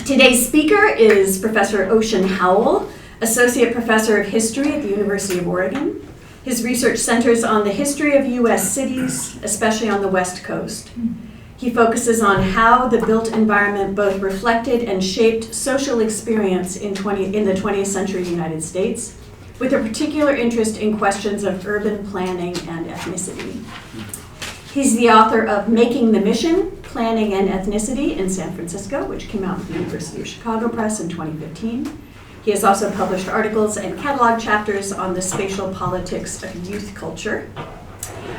Today's speaker is Professor Ocean Howell, Associate Professor of History at the University of Oregon. His research centers on the history of U.S. cities, especially on the West Coast. He focuses on how the built environment both reflected and shaped social experience in the 20th century United States, with a particular interest in questions of urban planning and ethnicity. He's the author of Making the Mission, Planning and Ethnicity in San Francisco, which came out with the University of Chicago Press in 2015. He has also published articles and catalog chapters on the spatial politics of youth culture.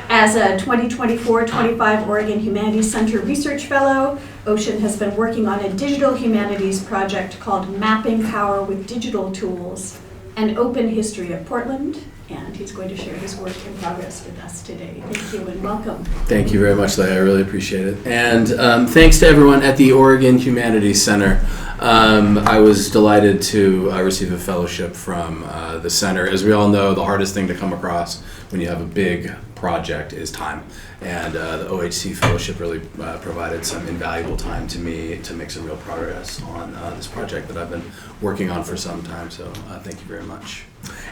As a 2024-25 Oregon Humanities Center Research Fellow, Ocean has been working on a digital humanities project called Mapping Power with Digital Tools, an open history of Portland, and he's going to share his work in progress with us today. Thank you and welcome. Thank you very much, Leah. I really appreciate it. And thanks to everyone at the Oregon Humanities Center. I was delighted to receive a fellowship from the center. As we all know, the hardest thing to come across when you have a big project is time. And the OHC fellowship really provided some invaluable time to me to make some real progress on this project that I've been working on for some time. So thank you very much.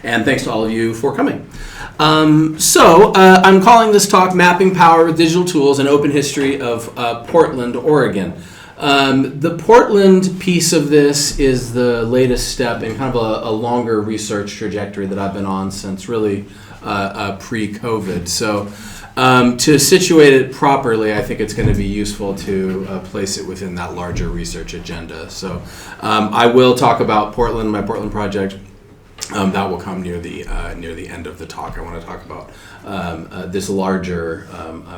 And thanks to all of you for coming. I'm calling this talk Mapping Power with Digital Tools, an Open History of Portland, Oregon. The Portland piece of this is the latest step in kind of a longer research trajectory that I've been on since really pre-COVID. So to situate it properly, I think it's going to be useful to place it within that larger research agenda. So I will talk about Portland, my Portland project. That will come near the end of the talk. I want to talk about this larger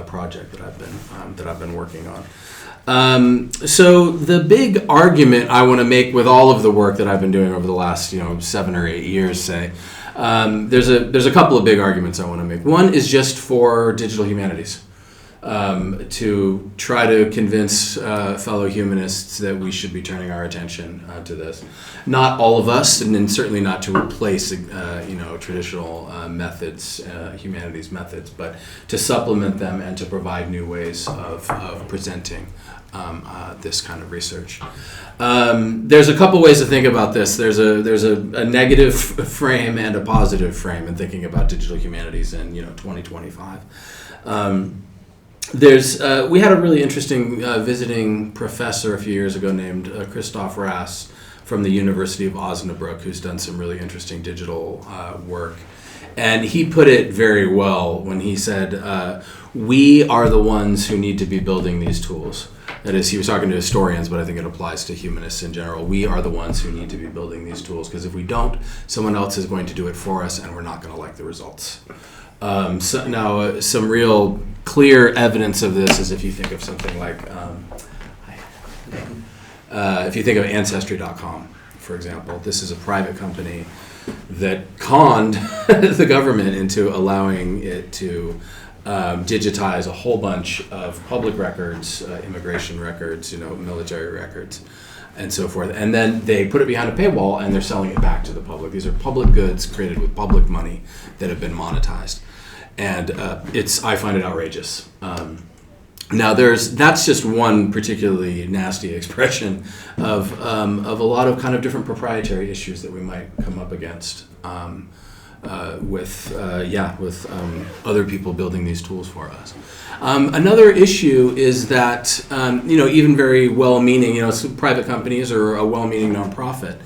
project that I've been working on. So the big argument I want to make with all of the work that I've been doing over the last 7 or 8 years, say, there's a couple of big arguments I want to make. One is just for digital humanities, to try to convince fellow humanists that we should be turning our attention to this. Not all of us, and then certainly not to replace traditional methods, humanities methods, but to supplement them and to provide new ways of presenting this kind of research. There's a couple ways to think about this. There's a negative frame and a positive frame in thinking about digital humanities in 2025. We had a really interesting visiting professor a few years ago named Christoph Rass from the University of Osnabrück, who's done some really interesting digital work. And he put it very well when he said, we are the ones who need to be building these tools. That is, he was talking to historians, but I think it applies to humanists in general. We are the ones who need to be building these tools, because if we don't, someone else is going to do it for us, and we're not going to like the results. Some real clear evidence of this is if you think of something like, if you think of Ancestry.com, for example. This is a private company that conned the government into allowing it to digitize a whole bunch of public records, immigration records, military records, and so forth. And then they put it behind a paywall and they're selling it back to the public. These are public goods created with public money that have been monetized. And I find it outrageous. Now that's just one particularly nasty expression of a lot of kind of different proprietary issues that we might come up against with other people building these tools for us. Another issue is that even very well-meaning private companies or a well-meaning nonprofit,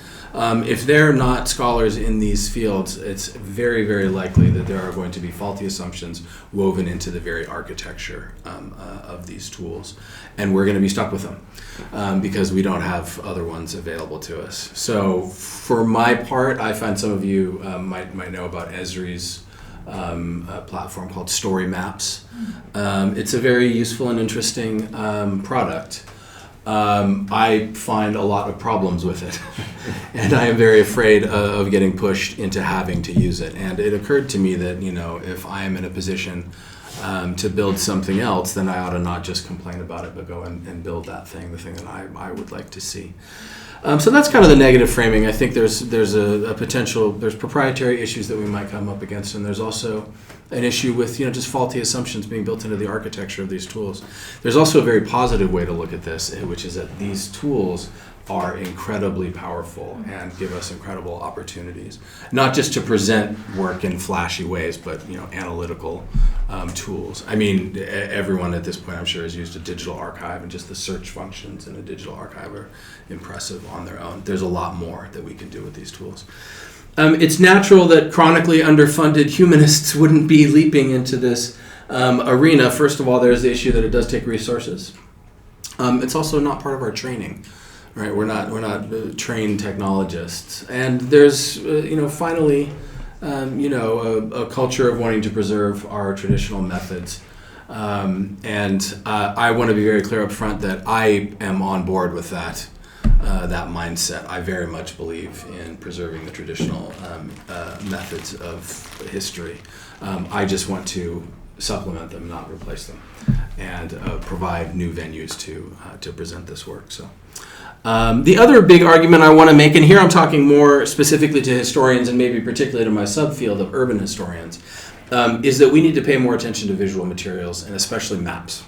if they're not scholars in these fields, it's very, very likely that there are going to be faulty assumptions woven into the very architecture of these tools. And we're going to be stuck with them because we don't have other ones available to us. So for my part, I find some of you might know about Esri's platform called Story Maps. It's a very useful and interesting product. I find a lot of problems with it, and I am very afraid of getting pushed into having to use it. And it occurred to me that, if I am in a position to build something else, then I ought to not just complain about it, but go and build the thing that I would like to see. So that's kind of the negative framing. I think there's a potential, there's proprietary issues that we might come up against, and there's also an issue with just faulty assumptions being built into the architecture of these tools. There's also a very positive way to look at this, which is that these tools are incredibly powerful and give us incredible opportunities, not just to present work in flashy ways, but analytical tools. I mean, everyone at this point, I'm sure, has used a digital archive, and just the search functions in a digital archive are impressive on their own. There's a lot more that we can do with these tools. It's natural that chronically underfunded humanists wouldn't be leaping into this arena. First of all, there's the issue that it does take resources. It's also not part of our training. Right, we're not trained technologists, and there's finally a culture of wanting to preserve our traditional methods, and I want to be very clear up front that I am on board with that mindset. I very much believe in preserving the traditional methods of history. I just want to supplement them, not replace them, and provide new venues to present this work. So. The other big argument I want to make, and here I'm talking more specifically to historians and maybe particularly to my subfield of urban historians, is that we need to pay more attention to visual materials and especially maps.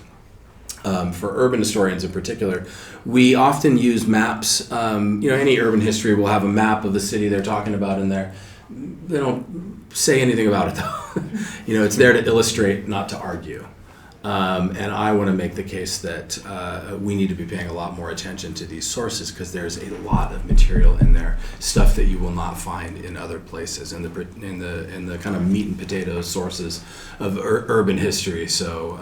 For urban historians in particular, we often use maps. Any urban history will have a map of the city they're talking about in there. They don't say anything about it though. It's there to illustrate, not to argue. And I want to make the case that we need to be paying a lot more attention to these sources, because there's a lot of material in there, stuff that you will not find in other places, in the kind of meat and potatoes sources of urban history. So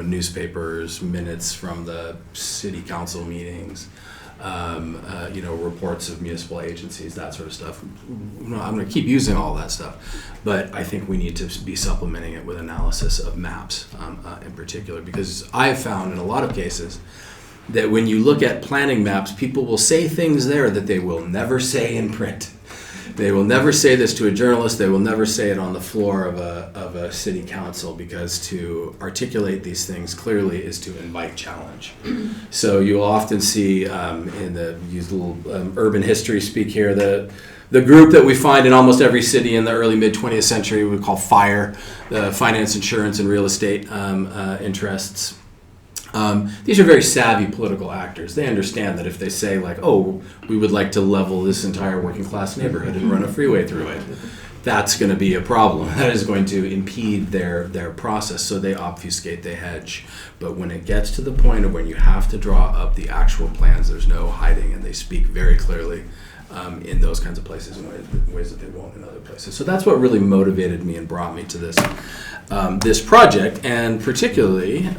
newspapers, minutes from the city council meetings, reports of municipal agencies, that sort of stuff. I'm going to keep using all that stuff, but I think we need to be supplementing it with analysis of maps in particular, because I've found in a lot of cases that when you look at planning maps, people will say things there that they will never say in print. They will never say this to a journalist. They will never say it on the floor of a city council, because to articulate these things clearly is to invite challenge. So you'll often see use a little urban history speak here, the group that we find in almost every city in the early mid-20th century we call FIRE, the finance, insurance, and real estate interests. These are very savvy political actors. They understand that if they say we would like to level this entire working class neighborhood and run a freeway through it, that's going to be a problem. That is going to impede their process. So they obfuscate, they hedge. But when it gets to the point of when you have to draw up the actual plans, there's no hiding, and they speak very clearly in those kinds of places in ways that they won't in other places. So that's what really motivated me and brought me to this project, and particularly.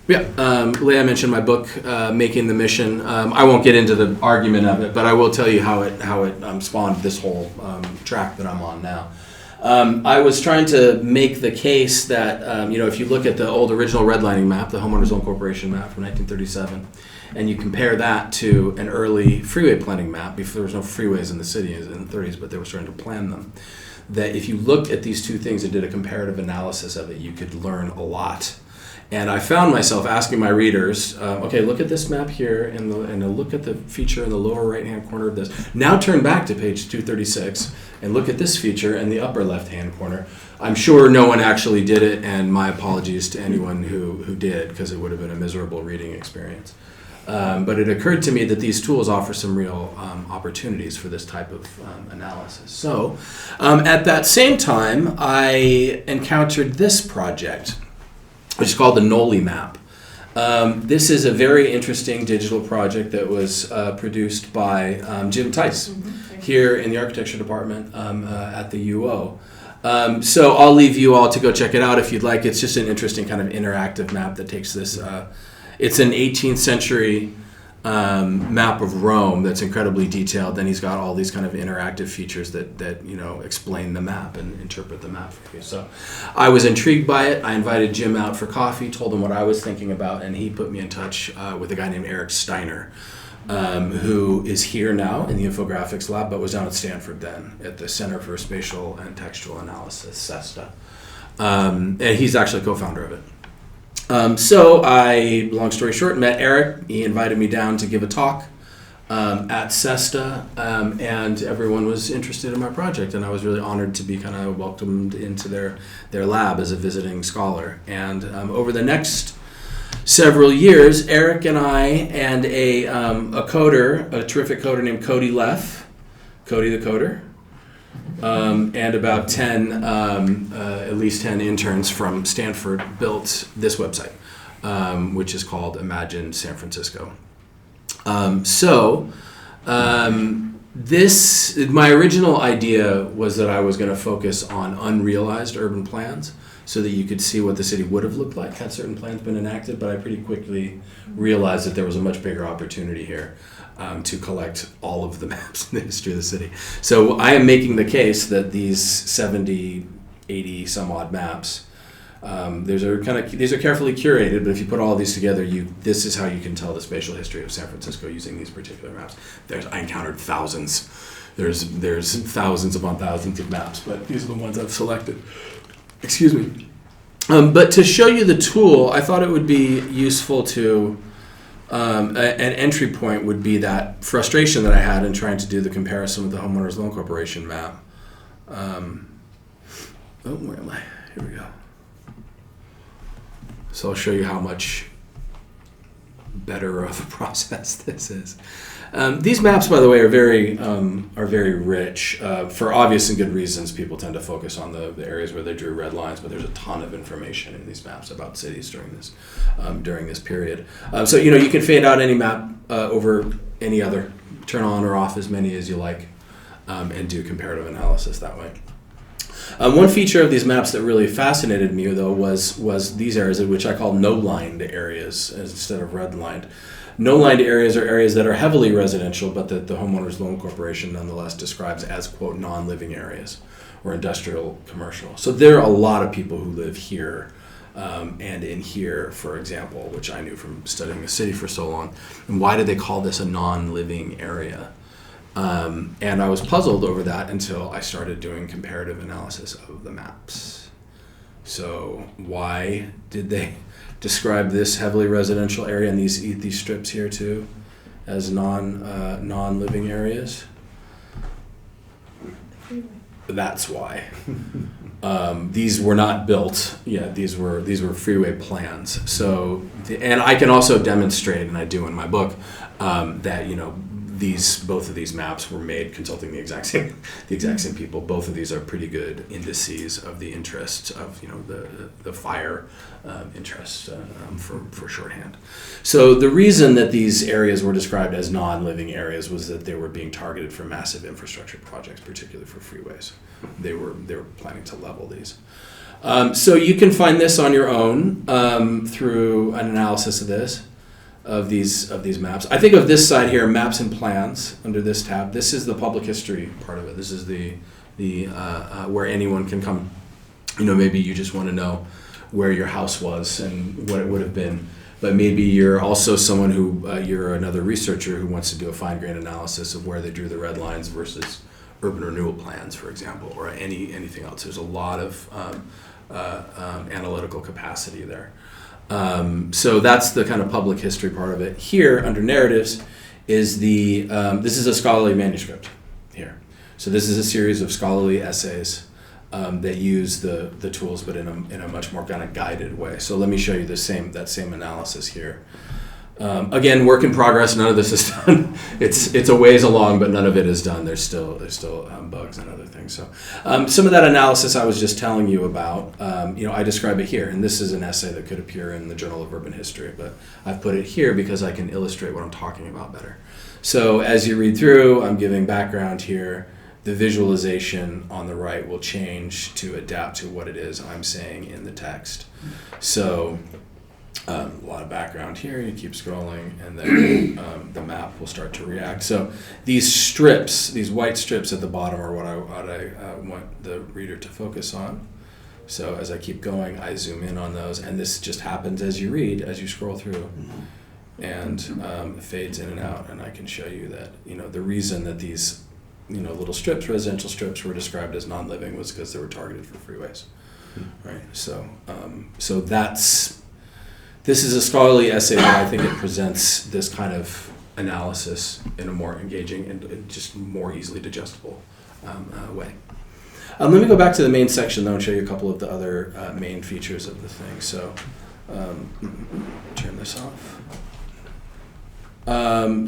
Leah mentioned my book, Making the Mission. I won't get into the argument of it, but I will tell you how it spawned this whole track that I'm on now. I was trying to make the case that, if you look at the old original redlining map, the Homeowners Loan Corporation map from 1937, and you compare that to an early freeway planning map, before there was no freeways in the city in the 30s, but they were starting to plan them, that if you looked at these two things and did a comparative analysis of it, you could learn a lot. And I found myself asking my readers, look at this map here, and look at the feature in the lower right-hand corner of this. Now turn back to page 236 and look at this feature in the upper left-hand corner. I'm sure no one actually did it, and my apologies to anyone who did, because it would have been a miserable reading experience. But it occurred to me that these tools offer some real opportunities for this type of analysis. So at that same time, I encountered this project, which is called the Noli map. This is a very interesting digital project that was produced by Jim Tice here in the architecture department at the UO. So I'll leave you all to go check it out if you'd like. It's just an interesting kind of interactive map that takes this. It's an 18th century map of Rome that's incredibly detailed. Then he's got all these kind of interactive features that explain the map and interpret the map for you. So I was intrigued by it. I invited Jim out for coffee, told him what I was thinking about, and he put me in touch with a guy named Eric Steiner, who is here now in the infographics lab, but was down at Stanford then at the Center for Spatial and Textual Analysis, CESTA. And he's actually co-founder of it. So I, long story short, met Eric. He invited me down to give a talk at SESTA, and everyone was interested in my project, and I was really honored to be kind of welcomed into their lab as a visiting scholar. And over the next several years, Eric and I and a coder, a terrific coder named Cody Leff, Cody the Coder, and about 10, at least 10 interns from Stanford built this website, which is called Imagine San Francisco. My original idea was that I was going to focus on unrealized urban plans so that you could see what the city would have looked like had certain plans been enacted, but I pretty quickly realized that there was a much bigger opportunity here to collect all of the maps in the history of the city. So I am making the case that these 70, 80 some odd maps, these are carefully curated, but if you put all these together, this is how you can tell the spatial history of San Francisco using these particular maps. I encountered thousands. There's thousands upon thousands of maps, but these are the ones I've selected. Excuse me. But to show you the tool, I thought it would be useful to, an entry point would be that frustration that I had in trying to do the comparison with the Homeowners Loan Corporation map. Where am I? Here we go. So I'll show you how much better of a process this is. These maps, by the way, are very rich. For obvious and good reasons, people tend to focus on the areas where they drew red lines, but there's a ton of information in these maps about cities during this period. So you can fade out any map over any other, turn on or off as many as you like, and do comparative analysis that way. One feature of these maps that really fascinated me, though, was these areas, which I call no-lined areas instead of red-lined. No-lined areas are areas that are heavily residential, but that the Homeowners Loan Corporation nonetheless describes as, quote, non-living areas or industrial commercial. So there are a lot of people who live here and in here, for example, which I knew from studying the city for so long. And why did they call this a non-living area? And I was puzzled over that until I started doing comparative analysis of the maps. So why did they describe this heavily residential area and these strips here too as non-living areas? That's why. These were not built. Yeah, these were freeway plans. So, and I can also demonstrate, and I do in my book, that both of these maps were made consulting the exact same people. Both of these are pretty good indices of the interests of the fire interests for shorthand. So the reason that these areas were described as non-living areas was that they were being targeted for massive infrastructure projects, particularly for freeways. They were planning to level these. So you can find this on your own through an analysis of these maps. I think of this side here, maps and plans, under this tab. This is the public history part of it. This is the where anyone can come. Maybe you just want to know where your house was and what it would have been. But maybe you're also someone who you're another researcher who wants to do a fine-grained analysis of where they drew the red lines versus urban renewal plans, for example, or anything else. There's a lot of analytical capacity there. So that's the kind of public history part of it. Here, under narratives, is this is a scholarly manuscript here. So this is a series of scholarly essays that use the tools, but in a much more kind of guided way. So let me show you that same analysis here. Again, work in progress. None of this is done. It's a ways along, but none of it is done. There's still bugs and other things. So some of that analysis I was just telling you about, I describe it here, and this is an essay that could appear in the Journal of Urban History, but I've put it here because I can illustrate what I'm talking about better. So as you read through, I'm giving background here. The visualization on the right will change to adapt to what it is I'm saying in the text. So a lot of background here, you keep scrolling, and then the map will start to react. So these strips, these white strips at the bottom are what I want the reader to focus on. So as I keep going, I zoom in on those, and this just happens as you read, as you scroll through, and fades in and out. And I can show you that, the reason that these little strips, residential strips, were described as non-living was because they were targeted for freeways, right? So this is a scholarly essay, but I think it presents this kind of analysis in a more engaging and just more easily digestible way. Let me go back to the main section though and show you a couple of the other main features of the thing. So turn this off.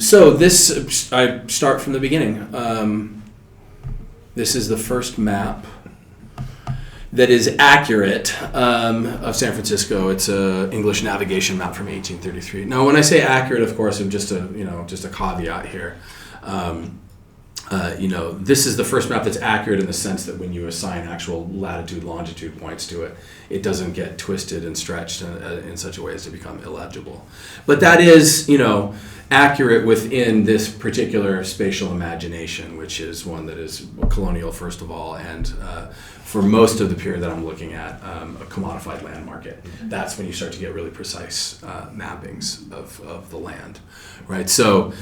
So this, I start from the beginning. This is the first map that is accurate of San Francisco. It's a English navigation map from 1833. Now, when I say accurate, of course, I'm just a caveat here. This is the first map that's accurate in the sense that when you assign actual latitude, longitude points to it, it doesn't get twisted and stretched in such a way as to become illegible. But that is, accurate within this particular spatial imagination, which is one that is colonial, first of all, and for most of the period that I'm looking at, a commodified land market. That's when you start to get really precise mappings of the land, right? So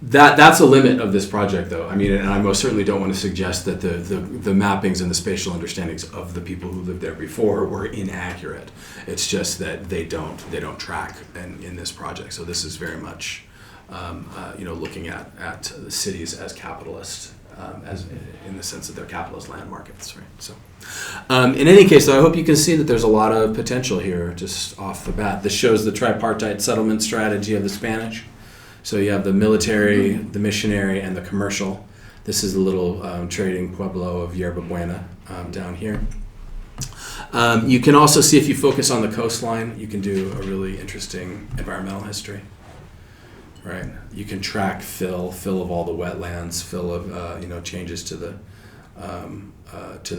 that's a limit of this project, though. I mean, and I most certainly don't want to suggest that the mappings and the spatial understandings of the people who lived there before were inaccurate. It's just that they don't track in this project. So this is very much, looking at the cities as capitalist, as in the sense that they're capitalist land markets, right? So, in any case, though, I hope you can see that there's a lot of potential here just off the bat. This shows the tripartite settlement strategy of the Spanish. So you have the military, the missionary, and the commercial. This is the little trading pueblo of Yerba Buena down here. You can also see, if you focus on the coastline, you can do a really interesting environmental history, right? You can track fill of all the wetlands, fill of changes to the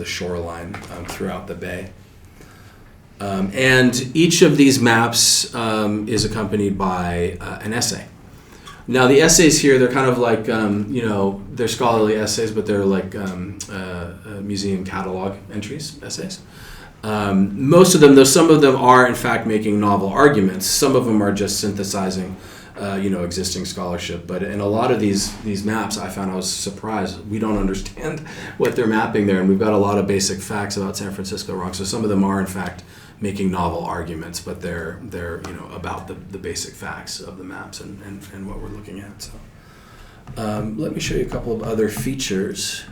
shoreline throughout the bay. And each of these maps is accompanied by an essay. Now, the essays here, they're kind of like, they're scholarly essays, but they're like museum catalog essays. Most of them, though some of them are, in fact, making novel arguments. Some of them are just synthesizing, existing scholarship. But in a lot of these maps, I was surprised. We don't understand what they're mapping there, and we've got a lot of basic facts about San Francisco wrong. So some of them are, in fact, making novel arguments, but they're about the basic facts of the maps and what we're looking at. So let me show you a couple of other features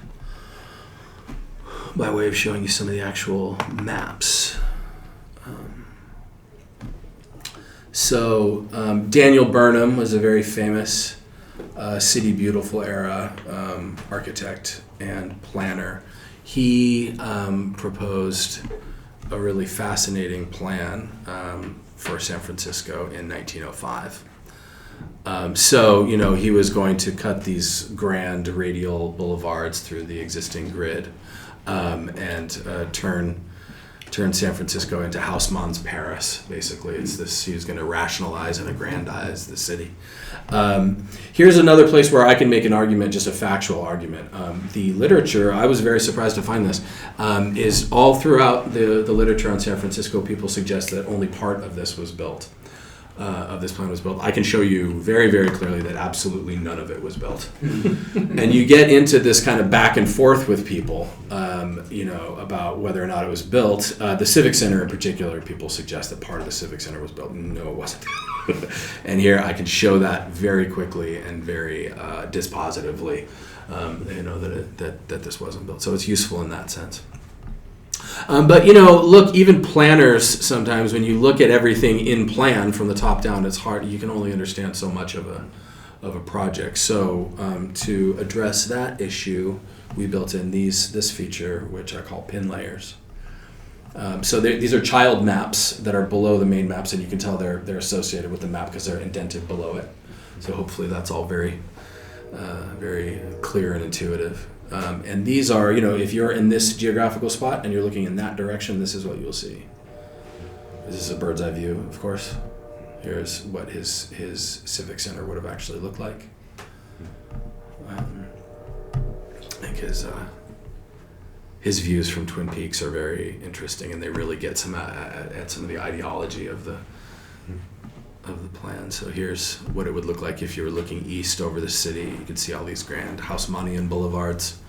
by way of showing you some of the actual maps. Daniel Burnham was a very famous City Beautiful era architect and planner. He proposed a really fascinating plan for San Francisco in 1905. He was going to cut these grand radial boulevards through the existing grid and turn San Francisco into Haussmann's Paris, basically. He was going to rationalize and aggrandize the city. Here's another place where I can make an argument, just a factual argument. The literature, I was very surprised to find this, is all throughout the literature on San Francisco, people suggest that only part of this was built. Of this plan was built. I can show you very, very clearly that absolutely none of it was built. And you get into this kind of back and forth with people, about whether or not it was built. The Civic Center in particular, people suggest that part of the Civic Center was built. No, it wasn't. And here I can show that very quickly and very dispositively, that this wasn't built. So it's useful in that sense. But look, even planners sometimes, when you look at everything in plan from the top down, it's hard. You can only understand so much of a project. So to address that issue, we built in this feature, which I call pin layers. These are child maps that are below the main maps, and you can tell they're associated with the map because they're indented below it. So hopefully that's all very, very clear and intuitive. And these are, if you're in this geographical spot and you're looking in that direction, this is what you'll see. This is a bird's eye view, of course. Here's what his Civic Center would have actually looked like. I think his views from Twin Peaks are very interesting, and they really get at some of the ideology of the plan. So here's what it would look like if you were looking east over the city. You could see all these grand Haussmannian boulevards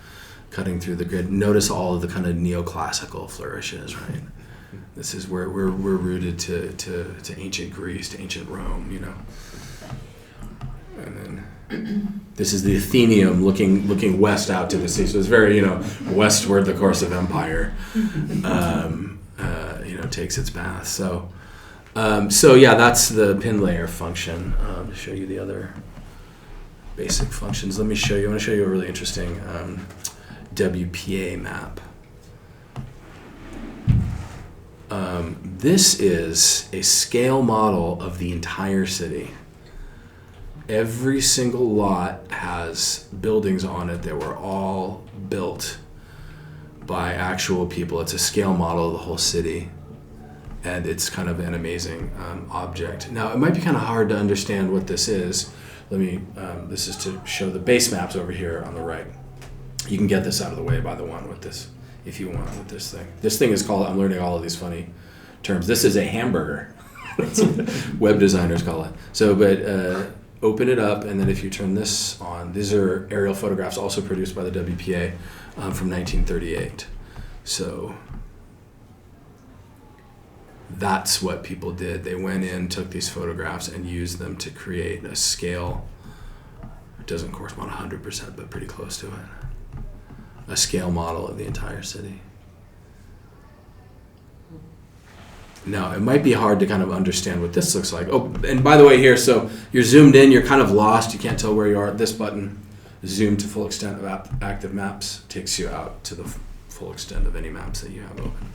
cutting through the grid. Notice all of the kind of neoclassical flourishes, right? This is where we're rooted to ancient Greece, to ancient Rome, And then This is the Athenaeum looking west out to the sea. So it's very, westward the course of empire, takes its path. So yeah, that's the pin layer function. To show you the other basic functions, I want to show you a really interesting WPA map. This is a scale model of the entire city. Every single lot has buildings on it that were all built by actual people. It's a scale model of the whole city, and it's kind of an amazing object. Now, it might be kind of hard to understand what this is. This is to show the base maps over here on the right. You can get this out of the way by the one with this, if you want, with this thing. This thing is called, I'm learning all of these funny terms. This is a hamburger. That's what web designers call it. So, but open it up, and then if you turn this on, these are aerial photographs also produced by the WPA from 1938. So that's what people did. They went in, took these photographs, and used them to create a scale. It doesn't correspond 100%, but pretty close to it. A scale model of the entire city. Now, it might be hard to kind of understand what this looks like. Oh, and by the way here, so you're zoomed in, you're kind of lost, you can't tell where you are. This button, zoom to full extent of active maps, takes you out to the full extent of any maps that you have open.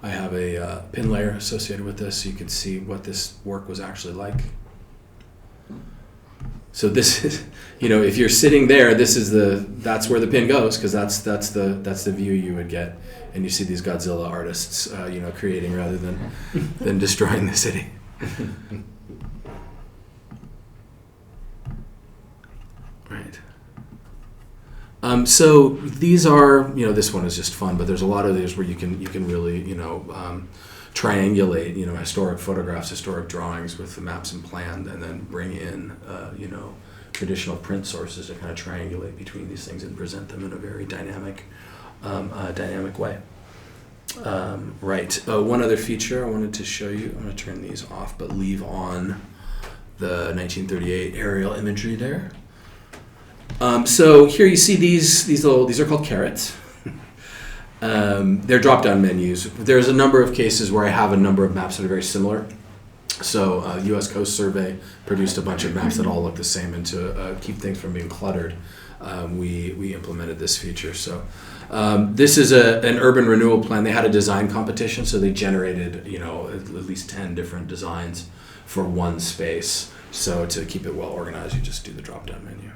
I have a pin layer associated with this, so you can see what this work was actually like. So this is, if you're sitting there, that's where the pin goes, because that's the view you would get, and you see these Godzilla artists, creating rather than destroying the city. Right. So these are, this one is just fun, but there's a lot of these where you can really, triangulate, historic photographs, historic drawings with the maps and plan, and then bring in, traditional print sources to kind of triangulate between these things and present them in a very dynamic way. Right. One other feature I wanted to show you. I'm going to turn these off, but leave on the 1938 aerial imagery there. So here you see these are called carrots. They're drop-down menus. There's a number of cases where I have a number of maps that are very similar. So U.S. Coast Survey produced a bunch of maps that all look the same, and to keep things from being cluttered, we implemented this feature. So this is an urban renewal plan. They had a design competition, so they generated at least 10 different designs for one space. So to keep it well organized, you just do the drop-down menu.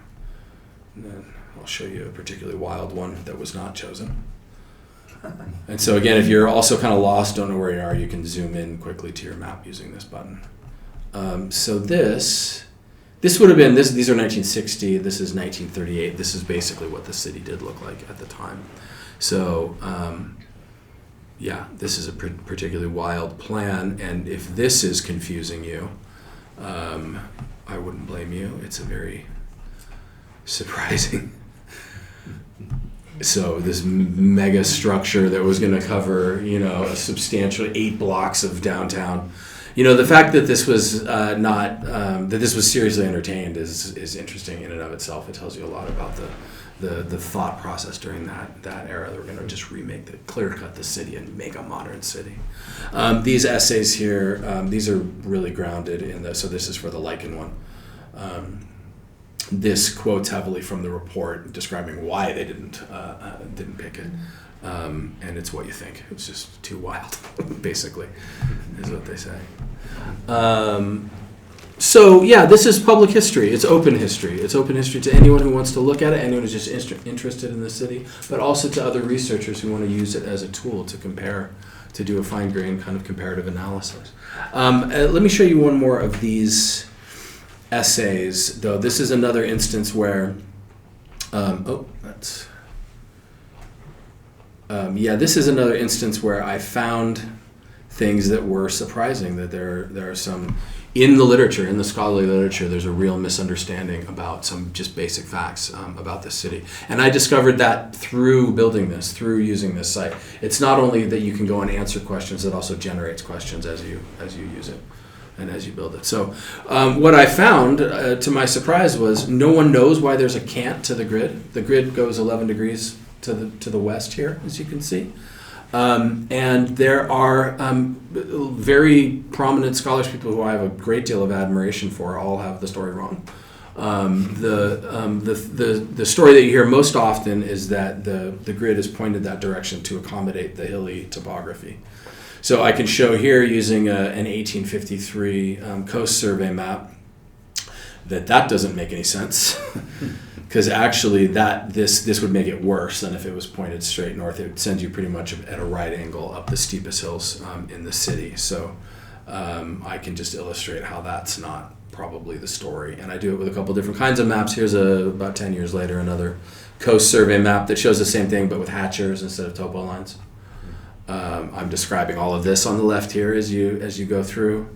And then I'll show you a particularly wild one that was not chosen. And so again, if you're also kind of lost, don't know where you are, you can zoom in quickly to your map using this button. So this would have been, these are 1960, this is 1938. This is basically what the city did look like at the time. So this is a particularly wild plan, and if this is confusing you, I wouldn't blame you. It's a very surprising. So this mega structure that was going to cover, a substantial 8 blocks of downtown. The fact that this was that this was seriously entertained is interesting in and of itself. It tells you a lot about the thought process during that era. They were going to just clear cut the city and make a modern city. These essays here, these are really grounded in so this is for the lichen one. This quotes heavily from the report describing why they didn't pick it, and it's what you think. It's just too wild, basically, is what they say. This is public history. It's open history. It's open history to anyone who wants to look at it, anyone who's just interested in the city, but also to other researchers who want to use it as a tool to compare, to do a fine-grained kind of comparative analysis. Let me show you one more of these essays, though. This is another instance where, this is another instance where I found things that were surprising, that there are some, in the literature, in the scholarly literature, there's a real misunderstanding about some just basic facts about the city. And I discovered that through building this, through using this site. It's not only that you can go and answer questions, it also generates questions as you use it. and as you build it. So what I found, to my surprise, was no one knows why there's a cant to the grid. The grid goes 11 degrees to the west here, as you can see. And there are very prominent scholars, people who I have a great deal of admiration for, all have the story wrong. The story that you hear most often is that the grid is pointed that direction to accommodate the hilly topography. So I can show here using an 1853 Coast Survey map that doesn't make any sense. Because actually this would make it worse than if it was pointed straight north. It would send you pretty much at a right angle up the steepest hills in the city. So I can just illustrate how that's not probably the story. And I do it with a couple different kinds of maps. Here's about 10 years later, another Coast Survey map that shows the same thing but with hatchers instead of topo lines. I'm describing all of this on the left here as you go through.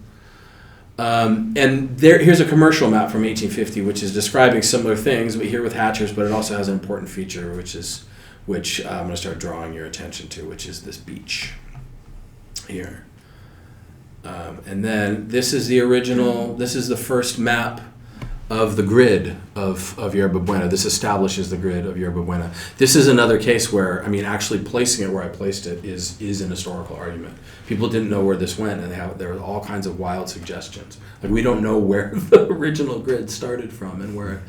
And here's a commercial map from 1850, which is describing similar things, but here with hatchers, but it also has an important feature, which I'm going to start drawing your attention to, which is this beach here. And then this is the first map of the grid of Yerba Buena. This establishes the grid of Yerba Buena. This is another case where, actually placing it where I placed it is an historical argument. People didn't know where this went, and there were all kinds of wild suggestions. Like, we don't know where the original grid started from and where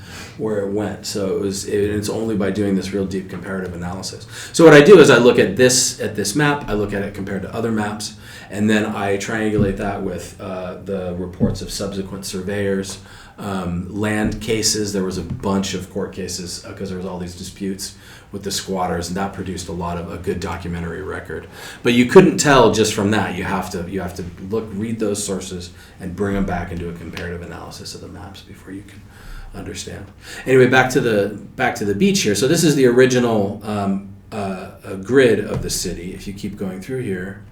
it went. So it's only by doing this real deep comparative analysis. So what I do is I look at this map, I look at it compared to other maps, and then I triangulate that with the reports of subsequent surveyors, land cases. There was a bunch of court cases because there was all these disputes with the squatters, and that produced a good documentary record. But you couldn't tell just from that. You have to read those sources and bring them back and do a comparative analysis of the maps before you can understand. Anyway, back to the beach here. So this is the original grid of the city. If you keep going through here,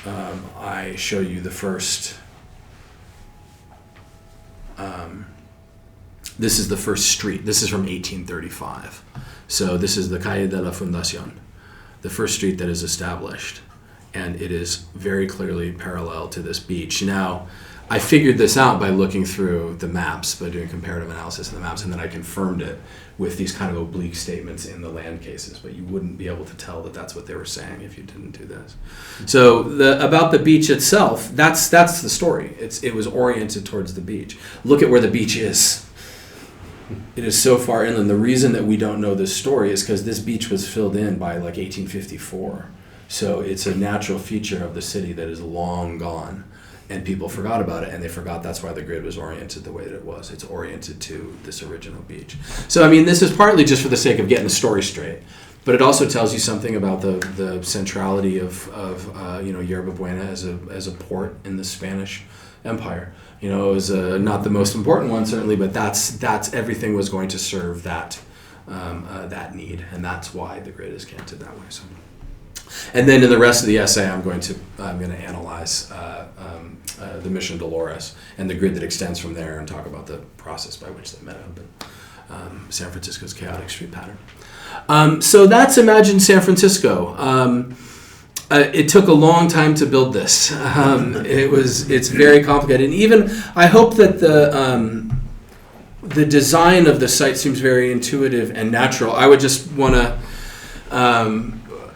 I show you the first. This is the first street. This is from 1835. So this is the Calle de la Fundación, the first street that is established. And it is very clearly parallel to this beach. Now, I figured this out by looking through the maps, by doing comparative analysis of the maps, and then I confirmed it with these kind of oblique statements in the land cases. But you wouldn't be able to tell that that's what they were saying if you didn't do this. So about the beach itself, that's the story. It was oriented towards the beach. Look at where the beach is. It is so far inland. The reason that we don't know this story is because this beach was filled in by 1854. So it's a natural feature of the city that is long gone. And people forgot about it, and they forgot that's why the grid was oriented the way that it was. It's oriented to this original beach. So, this is partly just for the sake of getting the story straight, but it also tells you something about the centrality of Yerba Buena as a port in the Spanish Empire. It was not the most important one, certainly, but that's everything was going to serve that need, and that's why the grid is canted that way. So. And then in the rest of the essay, I'm going to analyze the Mission Dolores and the grid that extends from there, and talk about the process by which they met up in San Francisco's chaotic street pattern. So that's Imagine San Francisco. It took a long time to build this. It's very complicated, and even I hope that the design of the site seems very intuitive and natural. I would just want to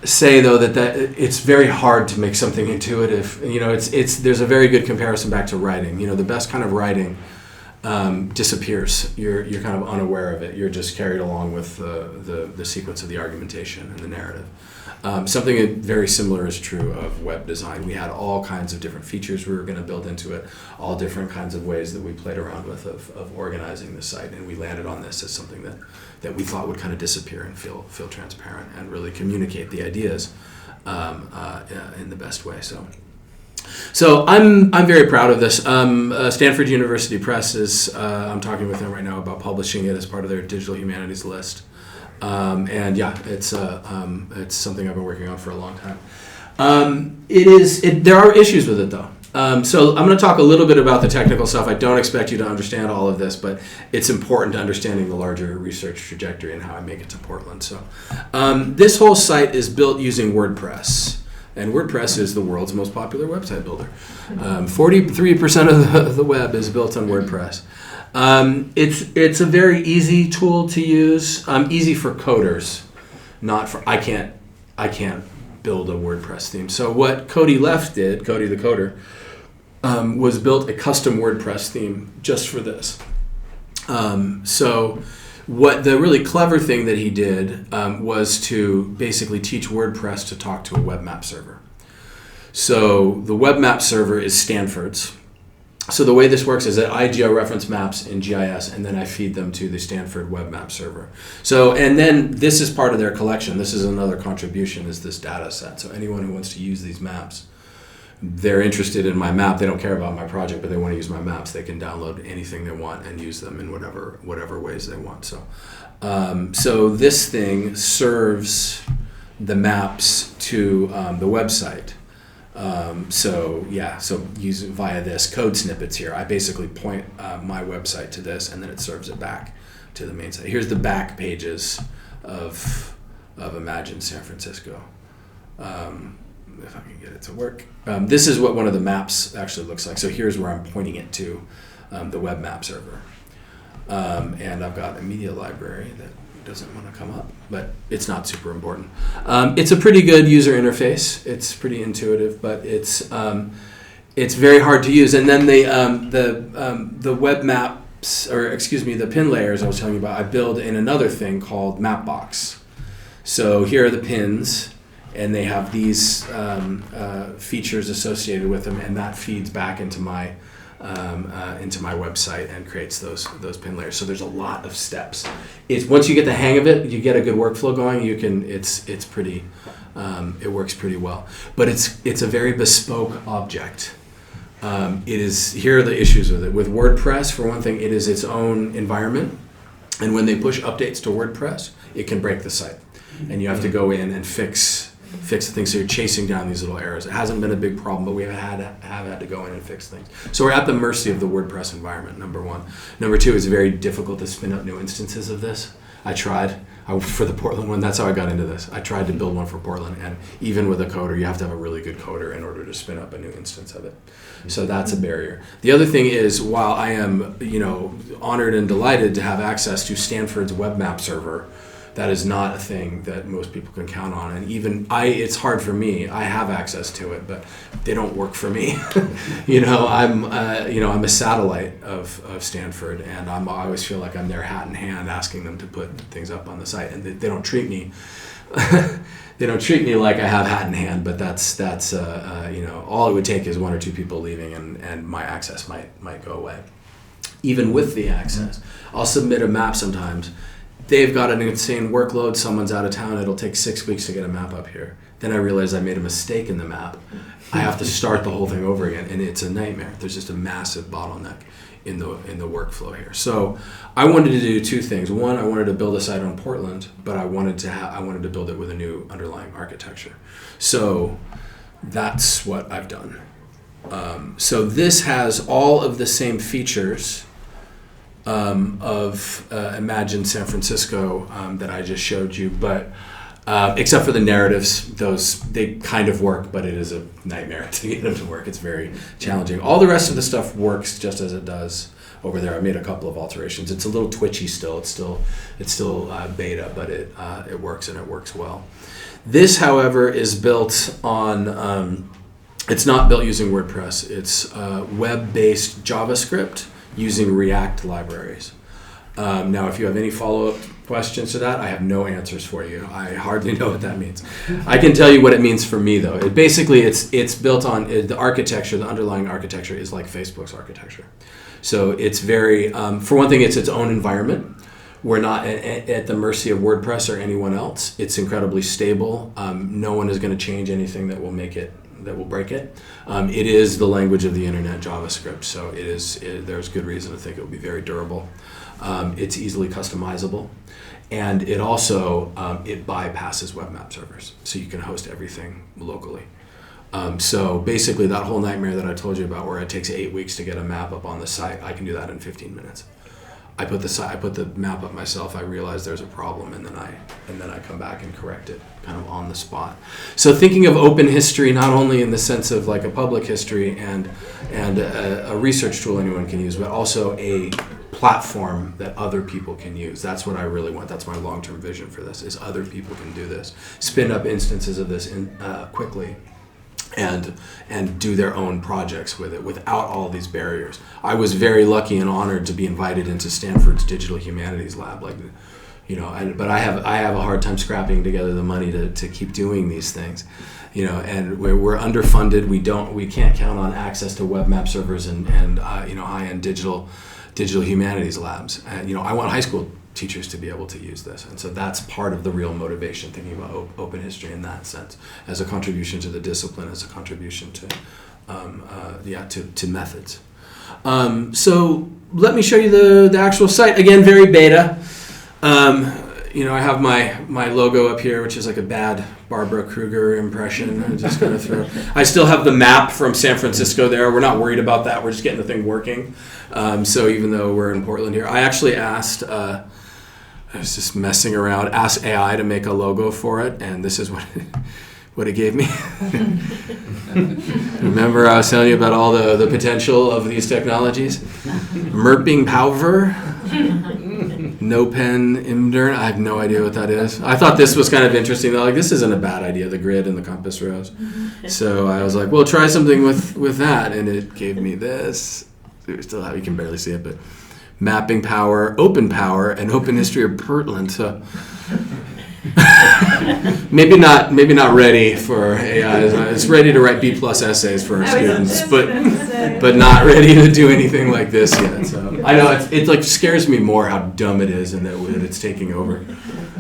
say though that it's very hard to make something intuitive. There's a very good comparison back to writing. The best kind of writing disappears. You're kind of unaware of it. You're just carried along with the sequence of the argumentation and the narrative. Something very similar is true of web design. We had all kinds of different features we were going to build into it, all different kinds of ways that we played around with of organizing the site, and we landed on this as something that we thought would kind of disappear and feel transparent and really communicate the ideas in the best way. So I'm very proud of this. Stanford University Press is I'm talking with them right now about publishing it as part of their digital humanities list. It's something I've been working on for a long time. There are issues with it though. So I'm going to talk a little bit about the technical stuff. I don't expect you to understand all of this, but it's important to understanding the larger research trajectory and how I make it to Portland. So this whole site is built using WordPress. And WordPress is the world's most popular website builder. 43% of the web is built on WordPress. It's a very easy tool to use, easy for coders, not for, I can't build a WordPress theme. So what Cody Leff did, Cody the coder, was built a custom WordPress theme just for this. So what the really clever thing that he did was to basically teach WordPress to talk to a web map server. So the web map server is Stanford's. So the way this works is that I georeference maps in GIS, and then I feed them to the Stanford Web Map Server. So, and then this is part of their collection. This is another contribution, is this data set. So anyone who wants to use these maps, they're interested in my map. They don't care about my project, but they want to use my maps. They can download anything they want and use them in whatever ways they want. So, so this thing serves the maps to the website. So use it via this code snippets here. I basically point my website to this, and then it serves it back to the main site. Here's the back pages of Imagine San Francisco. If I can get it to work. This is what one of the maps actually looks like. So here's where I'm pointing it to, the web map server. And I've got a media library that doesn't want to come up, but it's not super important. It's a pretty good user interface. It's pretty intuitive, but it's very hard to use. And then the web maps, the pin layers I was telling you about, I build in another thing called Mapbox. So here are the pins, and they have these features associated with them, and that feeds back into my website and creates those pin layers. So there's a lot of steps. Once you get the hang of it, you get a good workflow going. It's pretty. It works pretty well. But it's a very bespoke object. Here are the issues with it. With WordPress, for one thing, it is its own environment, and when they push updates to WordPress, it can break the site, and you have to go in and fix the things. So you're chasing down these little errors. It hasn't been a big problem, but we have had to go in and fix things. So we're at the mercy of the WordPress environment, number one. Number two, it's very difficult to spin up new instances of this. I tried for the Portland one. That's how I got into this. I tried to build one for Portland, and even with a coder, you have to have a really good coder in order to spin up a new instance of it. So that's a barrier. The other thing is, while I am, honored and delighted to have access to Stanford's web map server, that is not a thing that most people can count on. And even it's hard for me. I have access to it, but they don't work for me. I'm a satellite of Stanford, and I always feel like I'm their hat in hand asking them to put things up on the site, and they don't treat me. They don't treat me like I have hat in hand, but that's all it would take is one or two people leaving, and my access might go away. Even with the access, I'll submit a map sometimes. They've got an insane workload, someone's out of town, it'll take 6 weeks to get a map up here. Then I realize I made a mistake in the map. I have to start the whole thing over again, and it's a nightmare. There's just a massive bottleneck in the workflow here. So I wanted to do two things. One, I wanted to build a site on Portland, but I wanted to build it with a new underlying architecture. So that's what I've done. So this has all of the same features of Imagine San Francisco that I just showed you, but except for the narratives, they kind of work, but it is a nightmare to get them to work. It's very challenging. All the rest of the stuff works just as it does over there. I made a couple of alterations. It's a little twitchy still. It's still beta, but it works, and it works well. This, however, is built on. It's not built using WordPress. It's web-based JavaScript using React libraries. Now, if you have any follow-up questions to that, I have no answers for you. I hardly know what that means. I can tell you what it means for me, though. It's built on the architecture. The underlying architecture is like Facebook's architecture. So it's very, for one thing, it's its own environment. We're not at the mercy of WordPress or anyone else. It's incredibly stable. No one is going to change anything that will break it. It is the language of the internet, JavaScript, so there's good reason to think it will be very durable. It's easily customizable, and it also it bypasses web map servers, so you can host everything locally. So basically, that whole nightmare that I told you about, where it takes 8 weeks to get a map up on the site, I can do that in 15 minutes. I put the map up myself. I realize there's a problem, and then I come back and correct it, kind of on the spot. So thinking of open history not only in the sense of like a public history and a research tool anyone can use, but also a platform that other people can use. That's what I really want. That's my long-term vision for this: is other people can do this, spin up instances of this quickly. And do their own projects with it without all these barriers. I was very lucky and honored to be invited into Stanford's Digital Humanities Lab. But I have a hard time scrapping together the money to keep doing these things, And we're underfunded. We can't count on access to web map servers and high-end digital humanities labs. And I want high school teachers to be able to use this, and so that's part of the real motivation, thinking about open history in that sense, as a contribution to the discipline, as a contribution to methods. So let me show you the actual site again. Very beta. I have my logo up here, which is like a bad Barbara Kruger impression. I'm just gonna throw. I still have the map from San Francisco there. We're not worried about that. We're just getting the thing working. So even though we're in Portland here, I actually asked. I was just messing around. Asked AI to make a logo for it, and this is what it gave me. Remember, I was telling you about all the potential of these technologies. Merping Power. No pen Imdern. I have no idea what that is. I thought this was kind of interesting. Like, this isn't a bad idea, the grid and the compass rose. So I was like, well, try something with that. And it gave me this. You can barely see it, but Mapping Power, Open Power, and Open History of Portland. So maybe not ready for AI. It's ready to write B+ essays for our students, but not ready to do anything like this yet. So I know it like scares me more how dumb it is and that it's taking over.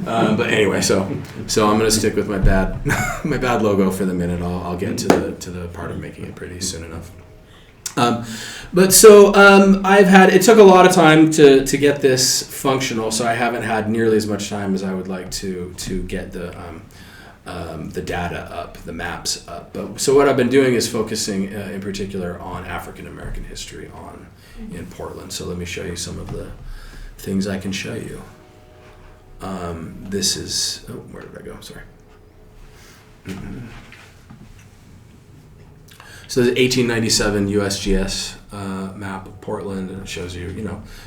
But anyway, so I'm gonna stick with my bad logo for the minute. I'll get to the part of making it pretty soon enough. It took a lot of time to get this functional, so I haven't had nearly as much time as I would like to get the data up, the maps up. So what I've been doing is focusing in particular on African American history in Portland. So let me show you some of the things I can show you. This is, where did I go? Sorry. So the 1897 USGS map of Portland, and it shows you,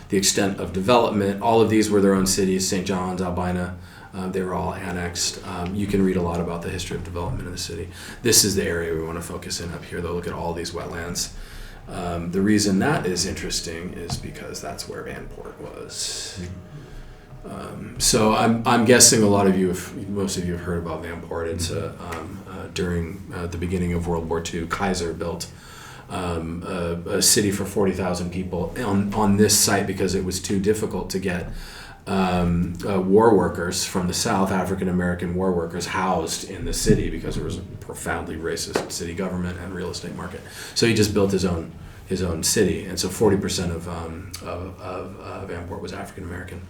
the extent of development. All of these were their own cities: St. John's, Albina. They were all annexed. You can read a lot about the history of development of the city. This is the area we want to focus in up here, though. Look at all these wetlands. The reason that is interesting is because that's where Vanport was. So I'm guessing most of you have heard about Vanport. It's during the beginning of World War II, Kaiser built a city for 40,000 people on this site because it was too difficult to get war workers from the South, African American war workers, housed in the city because there was a profoundly racist city government and real estate market. So he just built his own city, and so 40% of Vanport was African American.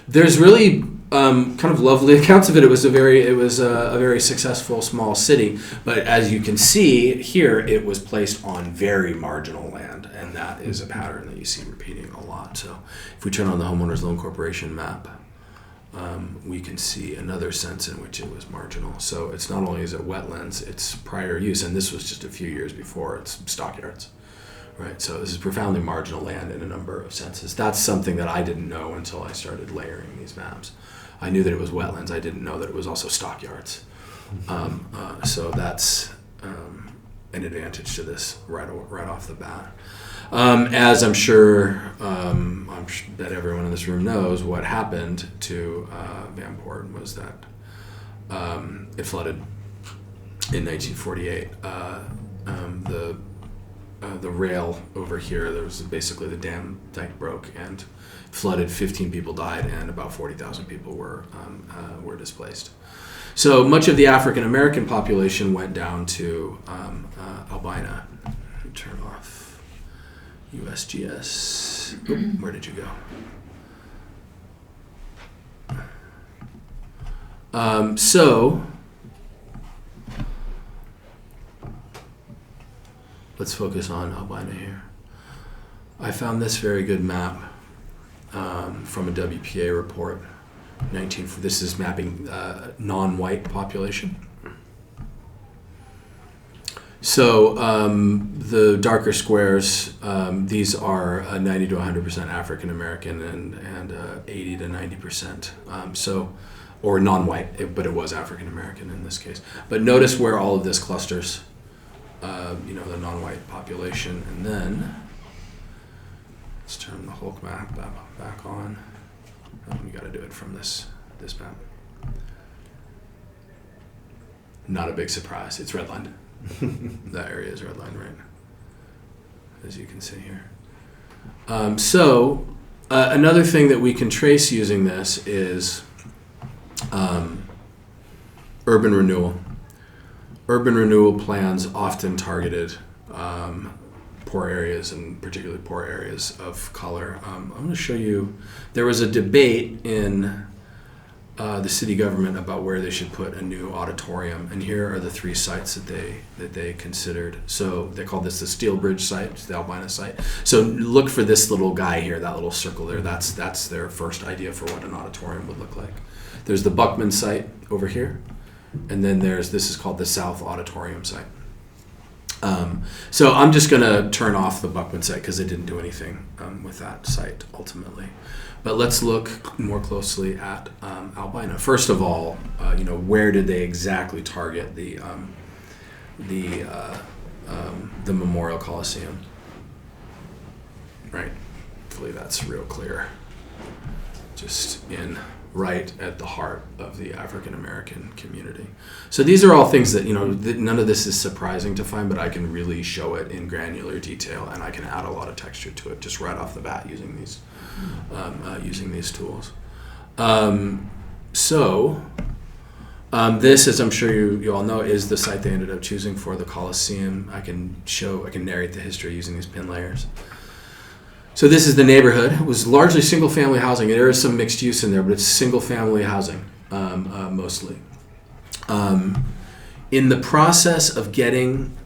There's really kind of lovely accounts of it. It was a very successful small city, but as you can see here, it was placed on very marginal land, and that is a pattern that you see repeating a lot. So if we turn on the Homeowners Loan Corporation map, we can see another sense in which it was marginal. So it's not only is it wetlands, it's prior use, and this was just a few years before. It's stockyards. Right, so this is profoundly marginal land in a number of senses. That's something that I didn't know until I started layering these maps. I knew that it was wetlands. I didn't know that it was also stockyards. So that's an advantage to this right off the bat. As I'm sure that everyone in this room knows, what happened to Vanport was that it flooded in 1948. The rail over here, there was basically the dike broke and flooded. 15 people died, and about 40,000 people were displaced. So much of the African American population went down to Albina. Turn off USGS. Oop, where did you go? So let's focus on Albina here. I found this very good map from a WPA report. This is mapping non-white population. So the darker squares, these are 90 to 100% African American and 80 to 90%. Or non-white, but it was African American in this case. But notice where all of this clusters, the non-white population, and then let's turn the Hulk map back on. We got to do it from this map. Not a big surprise. It's redlined. That area is redlined, right? As you can see here. Another thing that we can trace using this is urban renewal. Urban renewal plans often targeted poor areas, and particularly poor areas of color. I'm going to show you, there was a debate in the city government about where they should put a new auditorium, and here are the 3 sites that they considered. So they called this the Steel Bridge site, the Albina site. So look for this little guy here, that little circle there. That's their first idea for what an auditorium would look like. There's the Buckman site over here, and then this is called the South Auditorium site. So I'm just going to turn off the Buckman site because it didn't do anything with that site ultimately. But let's look more closely at Albina. First of all, where did they exactly target the Memorial Coliseum? Right. Hopefully that's real clear. Just right at the heart of the African American community. So these are all things that, none of this is surprising to find, but I can really show it in granular detail, and I can add a lot of texture to it just right off the bat using these tools. This, as I'm sure you all know, is the site they ended up choosing for the Coliseum. I can narrate the history using these pin layers. So this is the neighborhood. It was largely single-family housing. There is some mixed use in there, but it's single-family housing mostly. In the process of getting,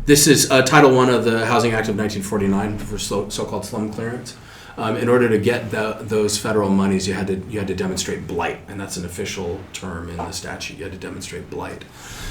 this is Title I of the Housing Act of 1949 for so-called slum clearance. In order to get those federal monies, you had to demonstrate blight, and that's an official term in the statute. You had to demonstrate blight.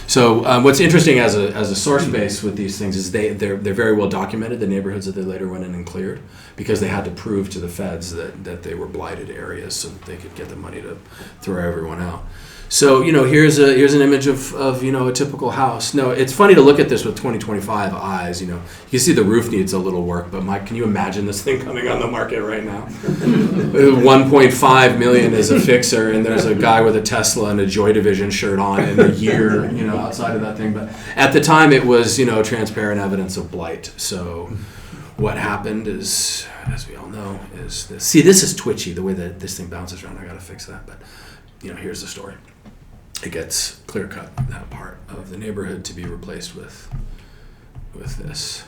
So what's interesting as a source base with these things is they're very well documented, the neighborhoods that they later went in and cleared, because they had to prove to the feds that they were blighted areas so that they could get the money to throw everyone out. So here's an image of a typical house. No, it's funny to look at this with 2025 eyes. You can see the roof needs a little work, but Mike, can you imagine this thing coming on the market right now? 1.5 million is a fixer, and there's a guy with a Tesla and a Joy Division shirt on in a year, outside of that thing. But at the time, it was transparent evidence of blight. So what happened is, as we all know, is this. See, this is twitchy the way that this thing bounces around. I got to fix that, but here's the story. It gets clear cut, that part of the neighborhood to be replaced with this,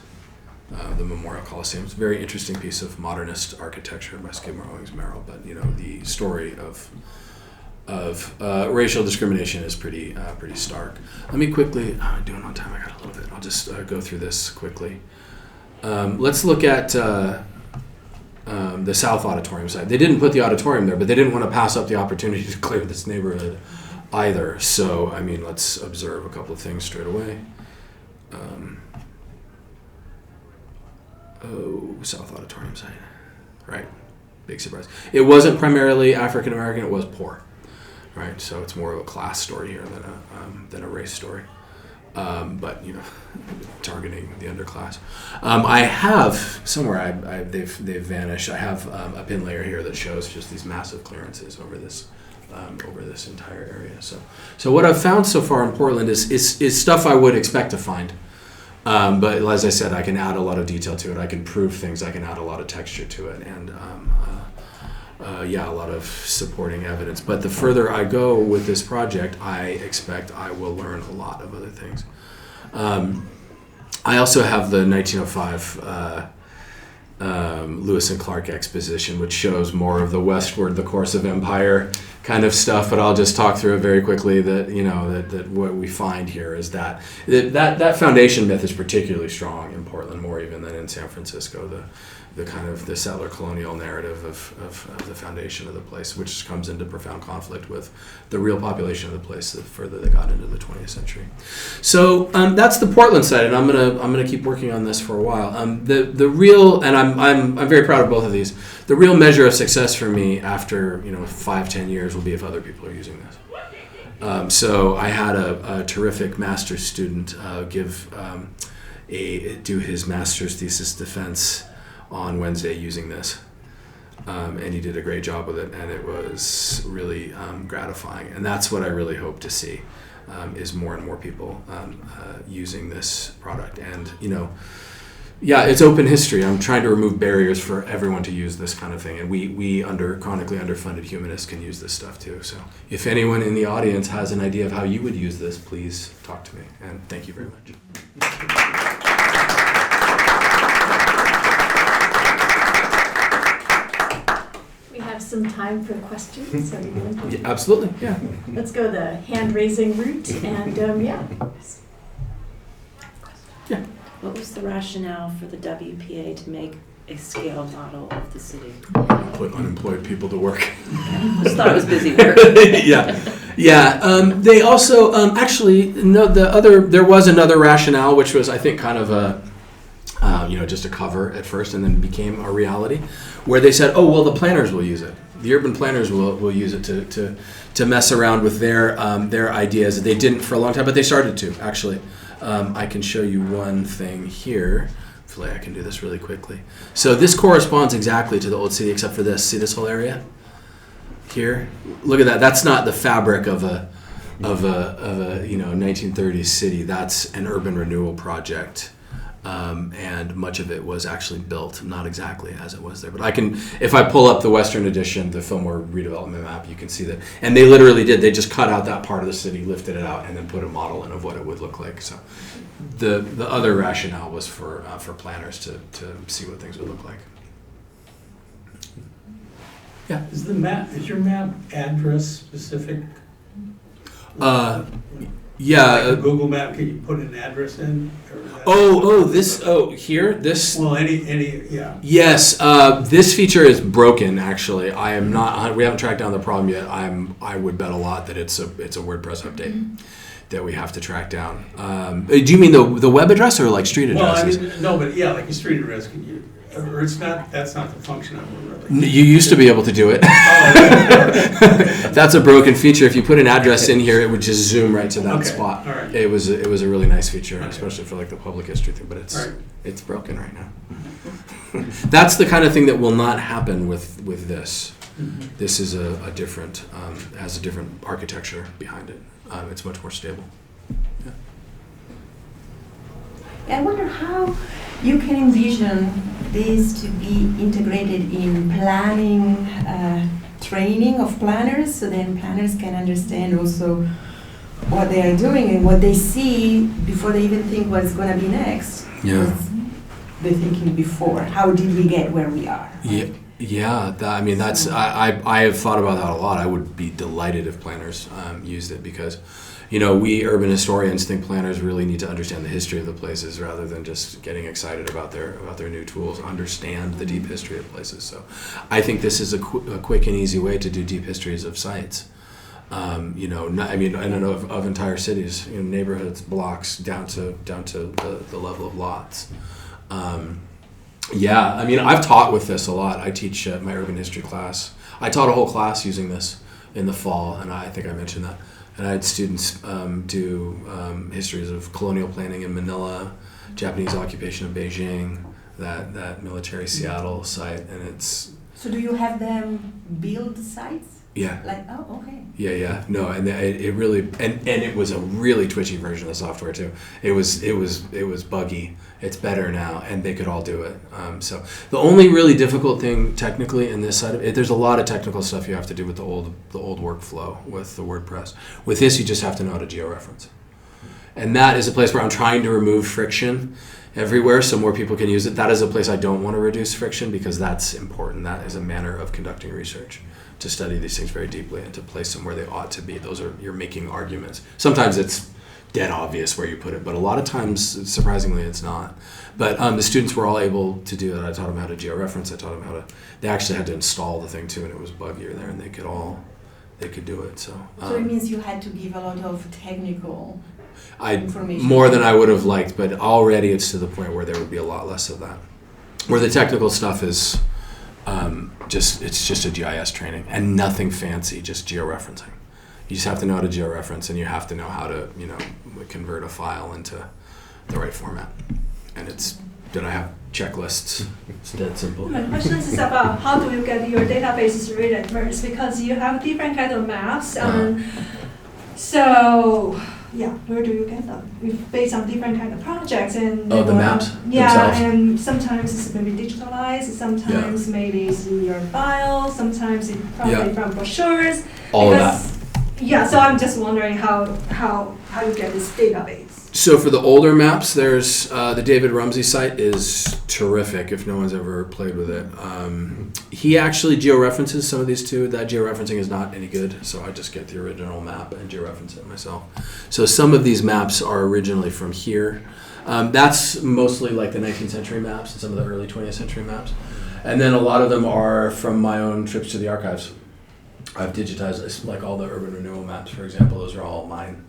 the Memorial Coliseum. It's a very interesting piece of modernist architecture by Skidmore, Owings, Merrill. But the story of racial discrimination is pretty stark. Let me quickly. I'm doing on time. I got a little bit. I'll just go through this quickly. Let's look at the South Auditorium site. They didn't put the auditorium there, but they didn't want to pass up the opportunity to clear this neighborhood either. So, let's observe a couple of things straight away. South Auditorium site. Right. Big surprise. It wasn't primarily African American, it was poor. Right. So it's more of a class story here than a race story. But targeting the underclass. I have somewhere they've vanished. I have a pin layer here that shows just these massive clearances over this entire area. So what I've found so far in Portland is stuff I would expect to find. But as I said, I can add a lot of detail to it. I can prove things. I can add a lot of texture to it, and a lot of supporting evidence. But the further I go with this project, I expect I will learn a lot of other things. I also have the 1905 Lewis and Clark exposition, which shows more of the westward, the course of empire kind of stuff. But I'll just talk through it very quickly. That what we find here is that foundation myth is particularly strong in Portland, more even than in San Francisco. kind of the settler colonial narrative of the foundation of the place, which comes into profound conflict with the real population of the place the further they got into the 20th century. So that's the Portland side, and I'm gonna keep working on this for a while. The real, and I'm very proud of both of these. The real measure of success for me after 5-10 years will be if other people are using this. So I had a terrific master's student do his master's thesis defense on Wednesday using this, and he did a great job with it, and it was really gratifying. And that's what I really hope to see, is more and more people using this product. And it's open history. I'm trying to remove barriers for everyone to use this kind of thing, and we chronically underfunded humanists can use this stuff too. So if anyone in the audience has an idea of how you would use this, please talk to me, and thank you very much. We have some time for questions. Are we going to? Yeah, absolutely, yeah. Let's go the hand-raising route, and Yeah. What was the rationale for the WPA to make a scale model of the city? Put unemployed people to work. I just thought it was busy work. Yeah. They also there was another rationale, which was I think kind of a just a cover at first, and then became a reality, where they said, oh well, the planners will use it. The urban planners will use it to mess around with their ideas. They didn't for a long time, but they started to actually. I can show you one thing here. Hopefully I can do this really quickly. So this corresponds exactly to the old city except for this. See this whole area? Here? Look at that. That's not the fabric of a 1930s city. That's an urban renewal project. And much of it was actually built, not exactly as it was there. But if I pull up the Western edition, the Fillmore redevelopment map, you can see that. And they literally did. They just cut out that part of the city, lifted it out, and then put a model in of what it would look like. So the other rationale was for planners to see what things would look like. Yeah. Is your map address specific? Yeah. Like a Google map, can you put an address in? Here, this. Well, yeah. Yes, this feature is broken. Actually, I am not. We haven't tracked down the problem yet. I would bet a lot that it's a WordPress update that we have to track down. Do you mean the web address or like street addresses? Well, no, but yeah, like a street address. Can you? Or it's not. That's not the function of it, really. You used to be able to do it. That's a broken feature. If you put an address in here, it would just zoom right to that spot. All right. It was a really nice feature, especially for like the public history thing. But it's broken right now. That's the kind of thing that will not happen with this. Mm-hmm. This is a different has a different architecture behind it. It's much more stable. Yeah. I wonder how you can envision this to be integrated in planning, training of planners, so then planners can understand also what they are doing and what they see before they even think what's going to be next. Yeah. They're thinking before, how did we get where we are? Yeah. Yeah, I have thought about that a lot. I would be delighted if planners used it because, we urban historians think planners really need to understand the history of the places rather than just getting excited about their new tools. Understand the deep history of places. So, I think this is a quick and easy way to do deep histories of sites. I don't know of entire cities, neighborhoods, blocks, down to the level of lots. I've taught with this a lot. I teach my urban history class. I taught a whole class using this in the fall, and I think I mentioned that. And I had students do histories of colonial planning in Manila, Japanese occupation of Beijing, that military Seattle site, and it's. So do you have them build sites? Yeah. Okay. Yeah. No, and it really and it was a really twitchy version of the software too. It was buggy. It's better now, and they could all do it. So the only really difficult thing technically in this side of it, there's a lot of technical stuff you have to do with the old workflow with the WordPress. With this, you just have to know how to georeference, and that is a place where I'm trying to remove friction everywhere so more people can use it. That is a place I don't want to reduce friction because that's important. That is a manner of conducting research, to study these things very deeply and to place them where they ought to be. You're making arguments. Sometimes it's dead obvious where you put it, but a lot of times, surprisingly, it's not. But the students were all able to do that. I taught them how to georeference. I taught them how to. They actually had to install the thing too, and it was buggier there, and they could do it. So. So it means you had to give a lot of technical information. More than I would have liked, but already it's to the point where there would be a lot less of that. Where the technical stuff is it's just a GIS training and nothing fancy, just georeferencing. You just have to know how to georeference, and you have to know how to, convert a file into the right format. And did I have checklists? It's dead simple. My question is about how do you get your databases really diverse, because you have different kind of maps, so where do you get them? Based on different kind of projects and the maps yeah, themselves. and sometimes it's maybe digitalized, sometimes maybe it's in your file, sometimes it's probably from brochures. All of that. Yeah, so I'm just wondering how you get this database. So for the older maps, there's the David Rumsey site is terrific if no one's ever played with it. He actually georeferences some of these too. That georeferencing is not any good, so I just get the original map and georeference it myself. So some of these maps are originally from here. That's mostly like the 19th century maps and some of the early 20th century maps. And then a lot of them are from my own trips to the archives. I've digitized, like all the urban renewal maps, for example, those are all mine.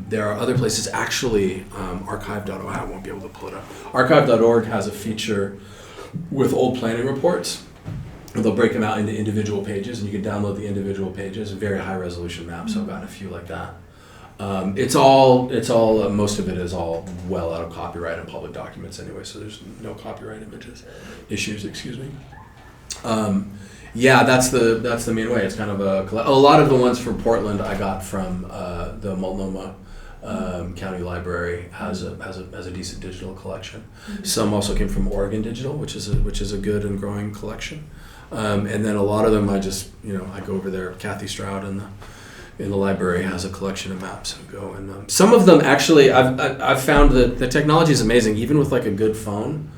There are other places, actually, archive.org, I won't be able to pull it up. Archive.org has a feature with old planning reports. They'll break them out into individual pages, and you can download the individual pages, very high resolution maps, so I've gotten a few like that. It's all most of it is all well out of copyright and public documents anyway, so there's no copyright issues, excuse me. Yeah, that's the main way. It's kind of a lot of the ones from Portland I got from the Multnomah County Library has a decent digital collection. Mm-hmm. Some also came from Oregon Digital, which is a good and growing collection. And then a lot of them I just I go over there. Kathy Stroud in the library has a collection of maps. I go and some of them actually I've found that the technology is amazing, even with like a good phone.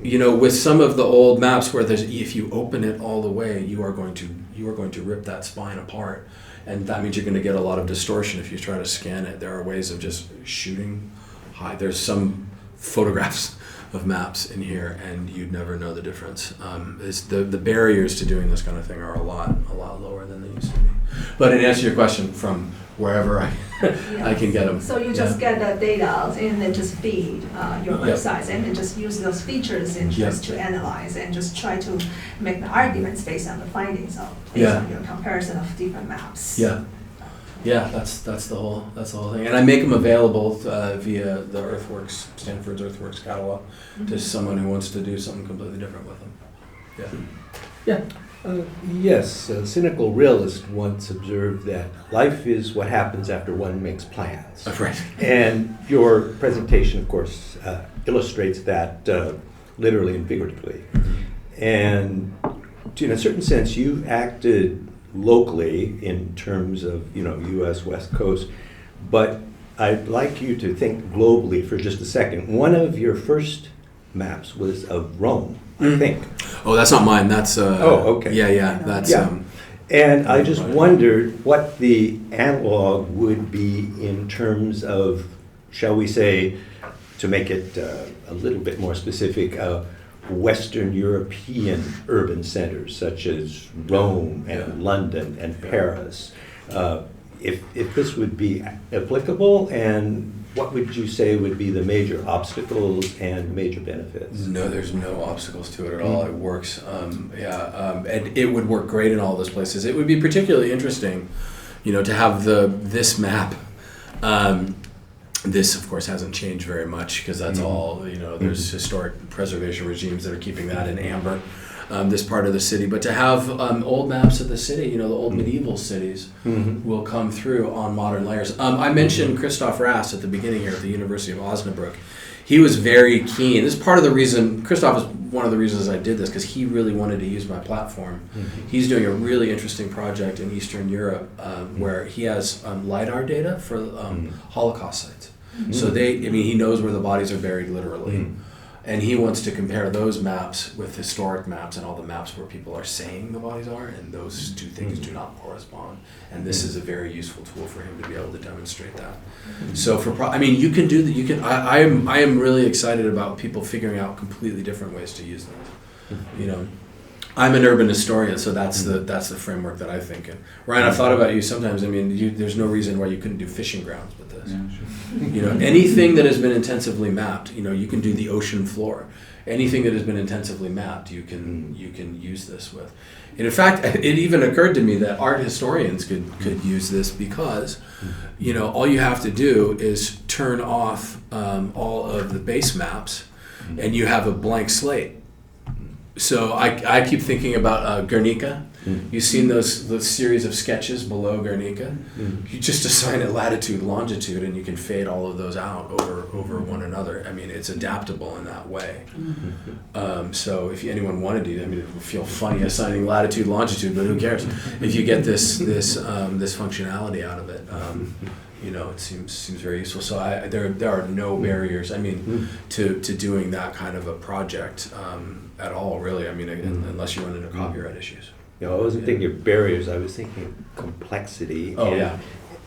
With some of the old maps where if you open it all the way, you are going to rip that spine apart, and that means you're going to get a lot of distortion if you try to scan it. There are ways of just shooting high. There's some photographs of maps in here, and you'd never know the difference. The barriers to doing this kind of thing are a lot lower than they used to be. But in answer to your question, from wherever I can get them. So you just get the data and then just feed your websites and then just use those features and just to analyze and just try to make the arguments based on the findings based on your comparison of different maps. Yeah, that's the whole thing, and I make them available via the Earthworks, Stanford's Earthworks catalog, to someone who wants to do something completely different with them. Yeah. Yes, a cynical realist once observed that life is what happens after one makes plans. Right. And your presentation, of course, illustrates that literally and figuratively. And in a certain sense, you acted locally in terms of, U.S. West Coast, but I'd like you to think globally for just a second. One of your first maps was of Rome, I think. Oh, that's not mine. That's okay. Yeah. That's and I just wondered what the analog would be in terms of, shall we say, to make it a little bit more specific, Western European urban centers such as Rome and London and Paris. If this would be applicable, and what would you say would be the major obstacles and major benefits? No, there's no obstacles to it at all. It works. And it would work great in all those places. It would be particularly interesting, to have this map. This, of course, hasn't changed very much because that's all, there's historic preservation regimes that are keeping that in amber, this part of the city. But to have old maps of the city, the old medieval cities will come through on modern layers. I mentioned Christoph Rast at the beginning here at the University of Osnabrück. He was very keen. This is part of the reason, Christoph is one of the reasons I did this, because he really wanted to use my platform. He's doing a really interesting project in Eastern Europe where he has LiDAR data for Holocaust sites. So he knows where the bodies are buried literally. And he wants to compare those maps with historic maps and all the maps where people are saying the bodies are, and those two things do not correspond. And this is a very useful tool for him to be able to demonstrate that. So you can do that. You can. I am really excited about people figuring out completely different ways to use those. You know, I'm an urban historian, so that's the framework that I think in. Ryan, I've thought about you sometimes. I mean, there's no reason why you couldn't do fishing grounds with this. Yeah, sure. You know, anything that has been intensively mapped, you know, you can do the ocean floor. Anything that has been intensively mapped, you can use this with. And in fact, it even occurred to me that art historians could use this because, you know, all you have to do is turn off all of the base maps, and you have a blank slate. So I keep thinking about Guernica. You've seen those series of sketches below Guernica. You just assign it latitude, longitude, and you can fade all of those out over one another. I mean, it's adaptable in that way. So if anyone wanted to, I mean, it would feel funny assigning latitude, longitude, but who cares? If you get this functionality out of it, you know, it seems very useful. So there are no barriers. I mean, to doing that kind of a project at all, really. I mean, unless you run into copyright issues. You know, I wasn't thinking of barriers, I was thinking of complexity. Oh, yeah.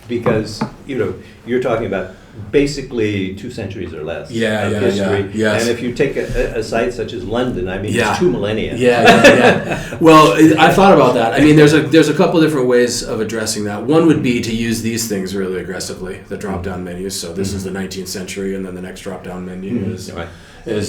Because, you know, you're talking about basically 2 centuries or less of history. Yes. And if you take a site such as London, I mean, it's 2 millennia. Yeah. Well, I thought about that. I mean, there's a couple different ways of addressing that. One would be to use these things really aggressively, the drop-down menus. So this is the 19th century, and then the next drop-down menu is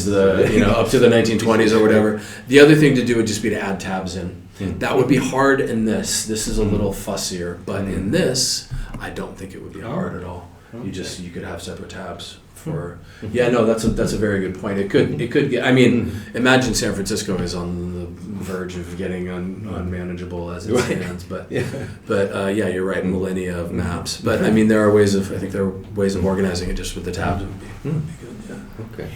the, you know, up to the 1920s or whatever. The other thing to do would just be to add tabs in. That would be hard in this. This is a little fussier, but in this, I don't think it would be hard at all. You could have separate tabs for. Yeah, no, that's a very good point. It could get. I mean, imagine San Francisco is on the verge of getting unmanageable as it stands. But yeah, you're right. Millennia of maps. But I mean, there are ways of organizing it just with the tabs. Would be good. Yeah. Okay.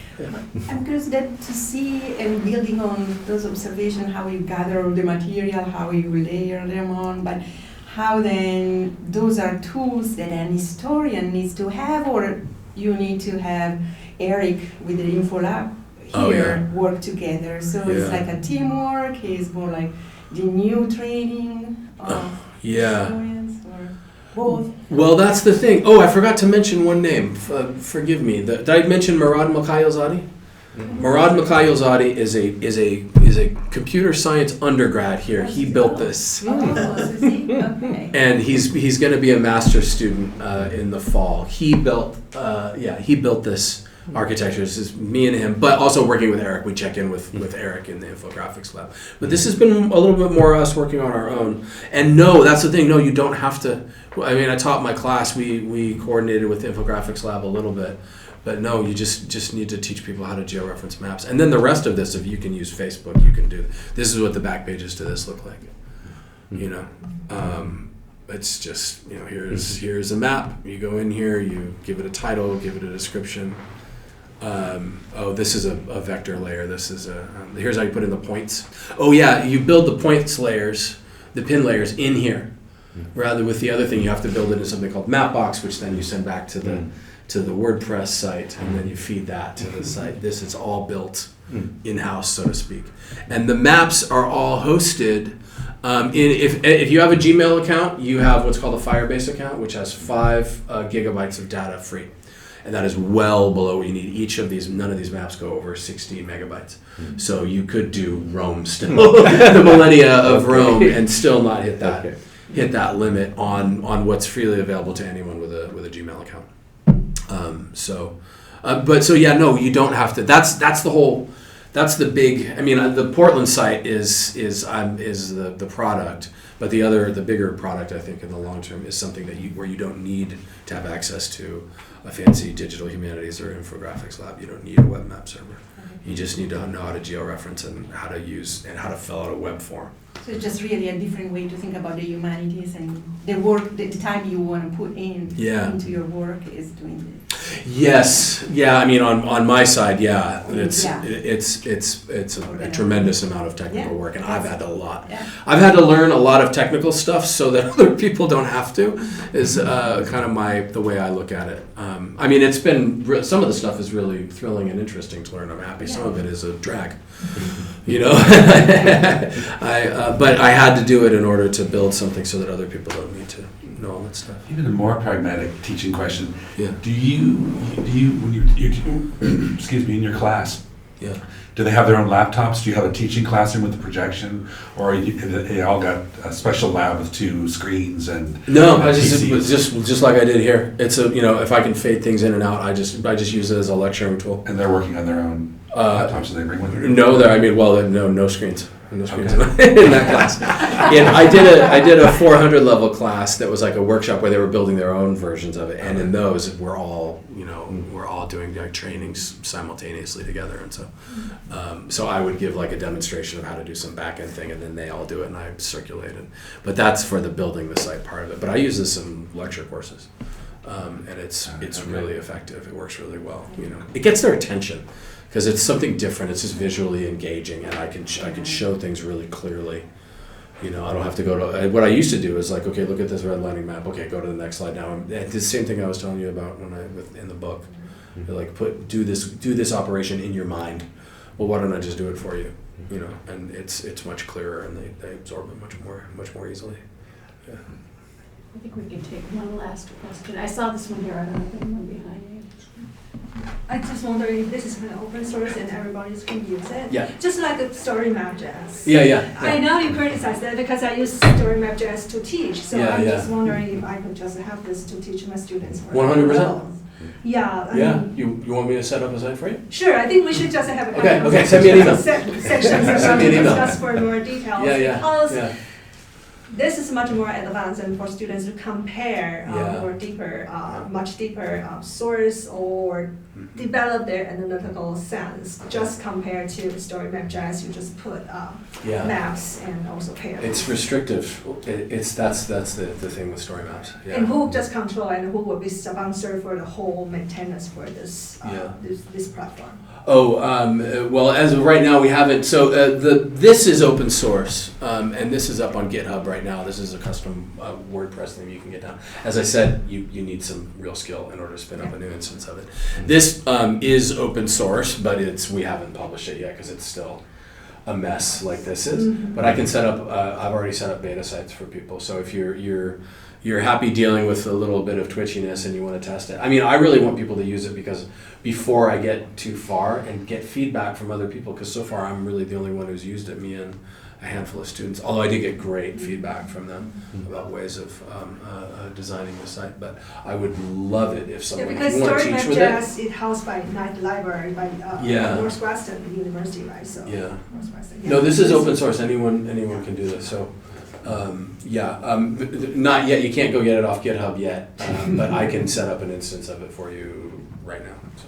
I'm curious then to see, and building on those observations, how you gather all the material, how you layer them on, but how then those are tools that an historian needs to have, or you need to have Eric with the InfoLab here work together. So it's like a teamwork, it's more like the new training of historians, or both? Well, that's the thing. Oh, I forgot to mention one name. Forgive me. Did I mention Murad Makhayilzadeh? Murad Makhayilzadeh is a computer science undergrad here. He built this, Okay. and he's going to be a master's student in the fall. He built this architecture. This is me and him, but also working with Eric. We check in with Eric in the infographics lab. But this has been a little bit more us working on our own. And no, that's the thing. No, you don't have to. I mean, I taught my class. We coordinated with the infographics lab a little bit. But no, you just need to teach people how to georeference maps. And then the rest of this, if you can use Facebook, you can do. This is what the back pages to this look like. You know, it's just, you know, here's a map. You go in here, you give it a title, give it a description. This is a vector layer. This is here's how you put in the points. Oh yeah, you build the points layers, the pin layers in here. Rather with the other thing, you have to build it in something called Mapbox, which then you send back to the WordPress site, and then you feed that to the site. This is all built in-house, so to speak. And the maps are all hosted. If you have a Gmail account, you have what's called a Firebase account, which has 5 gigabytes of data free. And that is well below what you need. None of these maps go over 16 megabytes. So you could do Rome still, the millennia of Rome, and still not hit that limit on what's freely available to anyone with a Gmail account. You don't have to. That's the big. I mean, the Portland site is the product, but the bigger product, I think, in the long term is something where you don't need to have access to a fancy digital humanities or infographics lab. You don't need a web map server. You just need to know how to georeference and how to fill out a web form. So it's just really a different way to think about the humanities and the work, the time you want to put in Yeah. into your work is doing this. Yes, yeah. I mean, on my side, yeah, it's Yeah. it's a tremendous amount of technical Yeah. work, and I've had a lot. Yeah. I've had to learn a lot of technical stuff so that other people don't have to. Is kind of the way I look at it. I mean, it's been some of the stuff is really thrilling and interesting to learn. I'm happy. Some of it is a drag, you know. But I had to do it in order to build something so that other people don't need to know all that stuff. Even a more pragmatic teaching question. Yeah. Do you when you excuse me, in your class, Yeah. do they have their own laptops? Do you have a teaching classroom with a projection, or they all got a special lab with 2 screens and No, and I just PCs? just like I did here. It's if I can fade things in and out, I just use it as a lecturing tool. And they're working on their own laptops that they bring with them? No screens. No screens in that class. And I did a 400 level class that was like a workshop where they were building their own versions of it, and in those we're all doing like trainings simultaneously together, and so I would give like a demonstration of how to do some back end thing, and then they all do it, and I circulate it. But that's for the building the site part of it. But I use this in lecture courses, and it's really effective. It works really well. It gets their attention. Because it's something different, it's just visually engaging, and I can show things really clearly. I don't have to go to. What I used to do is like, okay, look at this redlining map. Okay, go to the next slide now. And the same thing I was telling you about in the book. Like, do this operation in your mind. Well, why don't I just do it for you? And it's much clearer, and they absorb it much more easily. Yeah. I think we can take one last question. I saw this one here, I don't know if anyone behind you. I just wonder if this is kind of open source and everybody's can use it. Yeah. Just like a story map.js. Yeah. I know you criticize that because I use story map.js to teach, so Yeah, I'm yeah. just wondering if I could just have this to teach my students. 100%. Yeah. I Yeah. mean, You want me to set up a site for you? Sure, I think we should just have a Okay, kind of okay, send me an email. sections Send me an to email. discuss for more details. Yeah. Because Yeah. this is much more advanced and for students to compare Yeah. more deeper, much deeper source or develop their analytical sense. Just compared to story map.js, you just put Yeah. maps and also pair. It's restrictive. That's the thing with story maps. Yeah. And who just control and who will be sponsor for the whole maintenance for this Yeah. this platform? Well, as of right now, we haven't. So this is open source, and this is up on GitHub right now. This is a custom WordPress thing you can get down. As I said, you need some real skill in order to spin up a new instance of it. This is open source, but we haven't published it yet because it's still a mess like this is. Mm-hmm. But I can set up. I've already set up beta sites for people. So if you're happy dealing with a little bit of twitchiness and you want to test it. I mean, I really want people to use it because before I get too far and get feedback from other people, because so far I'm really the only one who's used it, me and a handful of students, although I did get great feedback from them about ways of designing the site. But I would love it if someone Because want to story teach with it. map.js is housed by Knight Library by Yeah. Northwestern University, right? So Yeah. Northwestern. No, this is open source. Anyone can do this. So, not yet. You can't go get it off GitHub yet, but I can set up an instance of it for you right now. So.